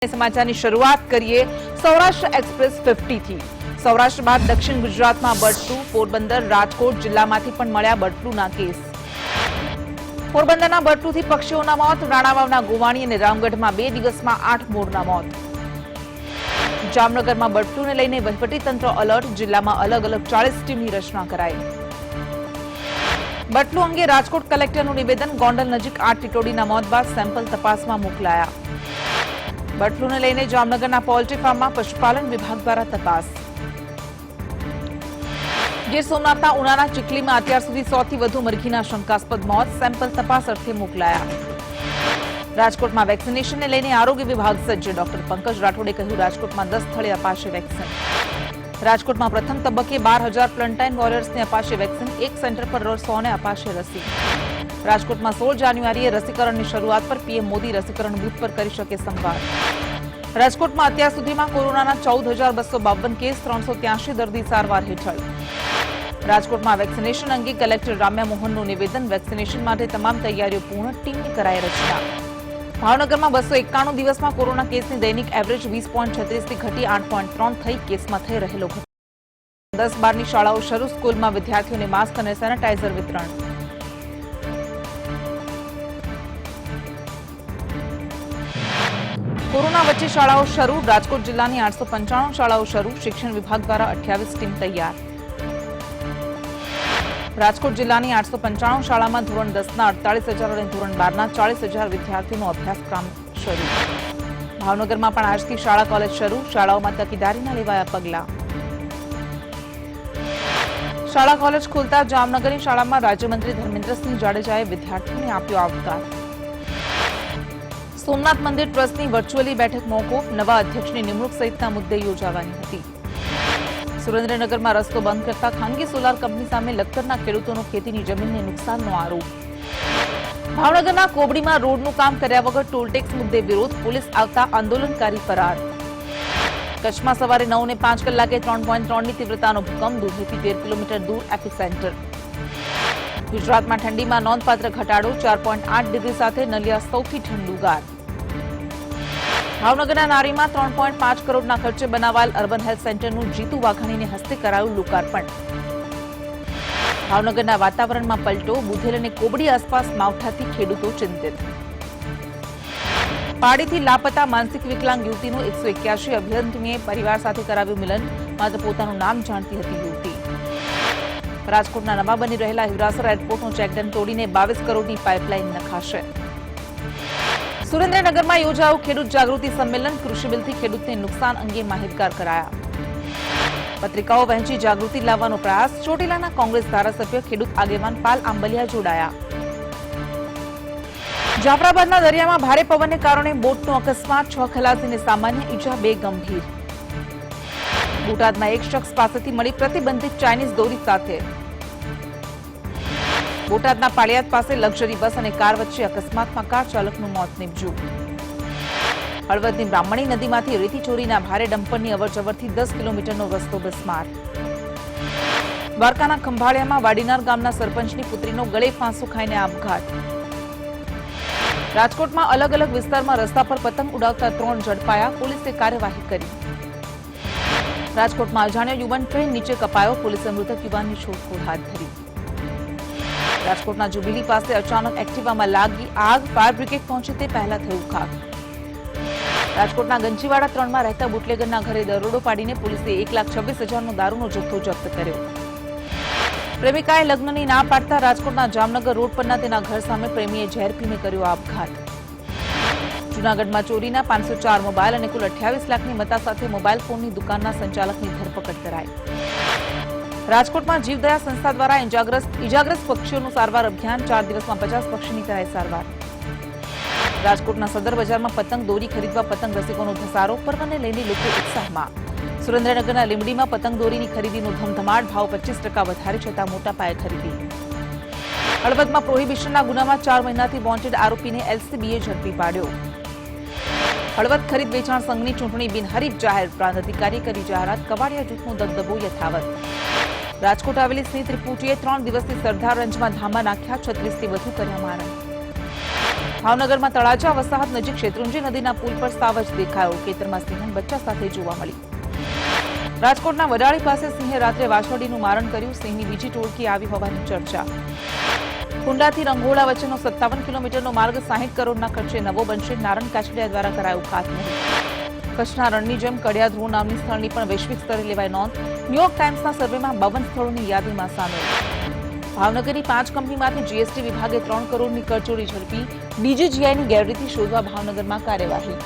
समाचारनी शुरुआत करिए सौराष्ट्र एक्सप्रेस 50 थी। सौराष्ट्र बाद दक्षिण गुजरातમાં બર્ડ ફ્લુ, પોરબંદર રાજકોટ જિલ્લામાંથી પણ મળ્યા બર્ડ ફ્લુના કેસ। પોરબંદરના બર્ડ ફ્લુથી પક્ષીઓના મોત, રાણાવાવના ગોવાણી અને રામગઢમાં 2 દિવસમાં 8 મોરના મોત। જામનગરમાં બર્ડ ફ્લુને લઈને વહીવટીતંત્ર એલર્ટ, જિલ્લામાં અલગ અલગ 40 ટીમની રચના કરાઈ। બર્ડ ફ્લુ અંગે રાજકોટ કલેક્ટરનું નિવેદન, ગોંડલ નજીક 8 ટીટોડીના મોત બાદ સેમ્પલ તપાસમાં મોકલાયા। बर्ड फ्लू ने लईने जामनगरना पोल्ट्री फार्म में पशुपालन विभाग द्वारा तपास। गीर सोमनाथना उनाना चिखली में अत्यार सुधी 100 थी वधु मरघीना शंकास्पद मौत, सेम्पल तपास अर्थे मोकलाया। राजकोट में वेक्सिनेशन ने लईने आरोग्य विभाग सज्ज, डॉक्टर पंकज राठोडे कह्युं राजकोट में 10 स्थळे अपाशे वेक्सिन। राजकोट में प्रथम तबक्के 12,000 फ्रंटलाइन वॉरियर्स ने अपाशे वेक्सिन, एक सेंटर पर रोज 100 ने अपाशे रसी। राजकोट में 16 जान्युआरीए रसीकरण की शुरुआत पर पीएम मोदी रसीकरण बूथ पर करी शके संवाद। राजकोट में अत्यार सुधीमां कोरोनाना 14,252 केस, 383 दर्दी सारवार हेठळ। राजकोट में वेक्सिनेशन अंगे कलेक्टर राम्या मोहनનું निवेदन, वेक्सिनेशन माटे तमाम तैयारीओ पूर्ण, टीमनी कराई रचना। भावनगर में 291 दिवस में कोरोना केसनी दैनिक एवरेज 20.36 थी घटी 8.3 थई। केस में थई रहेलो घटाडो। 10-12 शाळाओ शरू, स्कूल में विद्यार्थीओने मास्क और सेनेटाइजर वितरण। कोरोना वच्चे शाळाओ शरू, राजकोट जिल्लानी 895 शाळाओ शरू, शिक्षण विभाग द्वारा 28 टीम तैयार। राजकोट जिल्लानी 895 शाळामां धोरण 10 ना 48,000 અને ધોરણ 12 ના 40,000 વિદ્યાર્થીઓનો અભ્યાસક્રમ શરૂ। ભાવનગરમાં પણ આજથી શાળા કોલેજ શરૂ, શાળાઓમાં તકેદારીના લેવાયા પગલાં। શાળા કોલેજ ખોલતા જામનગરની શાળામાં રાજ્યમંત્રી ધર્મેન્દ્રસિંહ જાડેજાએ વિદ્યાર્થીઓને આપ્યો આવકાર। सोमनाथ मंदिर ट्रस्टनी वर्चुअली बैठक मौकूफ, नवा अध्यक्षनी निमणूक सहितना मुद्दे योजावानी हती। सुरेन्द्रनगर में रस्तो बंद करता खानगी सोलार कंपनी सामे लखतरना खेडूतोनो खेतीनी जमीनने नुकसाननो आरोप। भावनगरना कोबडीमां रोडनुं काम कर्या वगर टोलटेक्स मुद्दे विरोध, पुलिस आवता आंदोलनकारी फरार। कच्छमां सवारे 9 ने 5 कलाके 3.3 ની तीव्रतानो भूकंप, दूधेथी 13 किलोमीटर दूर एपिसेंटर। गुजरात में ठंडी में नोंधपात्र घटाडो, 4.8 डिग्री साथे नलिया सौथी ठंडुगार। भावनगरना नारी में 3.5 करोड़ना खर्चे बनावाल अर्बन हेल्थ सेंटरનું जीतू वाघाणीने हस्ते कराયું लोकार्पण। भावनगरना वातावरण में पलटो, बुधेल અને કોબડી आसपास मावठाथी खेडूतो चिंतित। पाड़ीथी लापता मानसिक विकलांग युवतीનું 181 अभियंताએ परिवार સાથે કરાવ્યું મિલન, માત્ર પોતાનું નામ જાણતી હતી યુવતી। राजकोटना नवा बनी रहेला हिवरासर एरपोर्टनो चेकडेम तोड़ीने 22 करोड़नी पाइपलाइन नखाशे। सुरेन्द्रनगर में योजायु खेडूत जागृति सम्मेलन, कृषि बिलथी खेडूतने नुकसान अंगे माहितगार कराया। पत्रिकाओ वहेंची जागृति लाववानो प्रयास, ચોટીલાના कांग्रेस धारासभ्य खेडूत आगेवान पाल आंबलिया जोड़ाया। जाफराबादना दरियामां भारे पवनने कारणे बोटनो अकस्मात, 6 खलासीने सामान्य ईजा, 2 गंभीर। बोटादમાં એક શખ્સ પાસેથી મળી પ્રતિબંધિત ચાઇનીઝ દોરી સાથે। બોટાદના પાળિયાદ પાસે લક્ઝરી બસ અને કાર વચ્ચે અકસ્માતમાં કાર ચાલકનું મોત નીપજ્યું। હળવદની બ્રાહ્મણી નદીમાંથી રેતી ચોરીના ભારે ડમ્પરની અવરજવરથી 10 કિલોમીટરનો રસ્તો બિસ્માર। દ્વારકાના ખંભાળિયામાં વાડીનાર ગામના સરપંચની પુત્રીનો ગળે ફાંસો ખાઈને આપઘાત। રાજકોટમાં અલગ અલગ વિસ્તારમાં રસ્તા પર પતંગ ઉડાવતા 3 ઝડપાયા, પોલીસે કાર્યવાહી કરી। राजकोट में अजाण्यो युवान ट्रेन नीचे कपायो, पुलिसे मृतक युवाननी शोधखोळ हाथ धरी। राजकोटना जुबिली पासे अचानक एक्टिवा में लागी आग, फायर ब्रिगेड पहुंची ते पहला थयुं खाक। राजकोटना गंजीवाड़ा 3 में रहता बुटलेगरना घरे दरोडो पाडीने पुलिसे 1,26,000 नो दारूनो जથ્થો जप्त कर्यो। प्रेमिकाए लग्ननी ना पाडता राजकोटना जामनगर रोड परना तेना घर सामे प्रेमीए झेर पीने कर्यो आपघात। जूनागढ़ में चोरीना 504 मोबाइल और कुल 28 लाखनी मत्ता साथे मोबाइल फोन की दुकानना संचालकनी धरपकड़ कराई। राजकोट में जीवदया संस्था द्वारा इजाग्रस्त पक्षीओनुं सारवार अभियान, 4 दिवस में 50 पक्षीनी कराई सारवार। राजकोटना सदर बजार में पतंग दोरी खरीदवा पतंग रसिकोनो धसारो, पर्वने लईने लोको उत्साहमां। सुरेन्द्रनगरना લીંબડી में पतंग दोरीनी खरीदीनो धमधमाट, भाव 25% વધારે छतां मोटा पाये खरीदी। हळवदमां प्रोहिबिशनना गुनामां 4 महीनाथी वोंटेड आरोपीने एलसीबीए झड़पी पाड्यो। हळवद खरीद वेचाण संघनी चूंटणी बिनहरीफ जाહેર, प्रांत अधिकारीए करी जाહેरात, कवाडिया जूथनो दबदबो यथावत। राजकोट आवेली स्नेह त्रिपुटीए 3 दिवसથી સરદાર રંજમાં ધામા નાખ્યા, 36 થી વધુ કર્યા મારણ। ભાવનગરમાં તળાજા વસાહત નજીક શેત્રુંજી નદીના પુલ પર સાવજ દેખાયો. ખેતરમાં સિંહણ બચ્ચા સાથે જોવા મળી. રાજકોટના વડાળી પાસે સિંહે રાત્રે વાછરડીનું મારણ કર્યું. સિંહની બીજી ટોળકી આવી હોવાની ચર્ચા. કુંડાથી રંગોળા વચ્ચેનો 57 કિલોમીટરનો માર્ગ 60 કરોડના ખર્ચે નવો બનશે. નારણ કાછડિયા દ્વારા કરાયું ખાતમુહૂર્ત. કચ્છના રણની જેમ કડિયાધ્રો નામની સ્થળની પણ વૈશ્વિક સ્તરે લેવાય નોંધ. ન્યૂયોર્ક ટાઈમ્સના સર્વેમાં 52 સ્થળોની યાદીમાં સામેલ. ભાવનગરની 5 કંપનીમાંથી જીએસટી વિભાગે 3 કરોડની કરચોરી ઝડપી. ડીજીજીઆઈની ગેરરીતિ શોધવા ભાવનગરમાં કાર્યવાહી.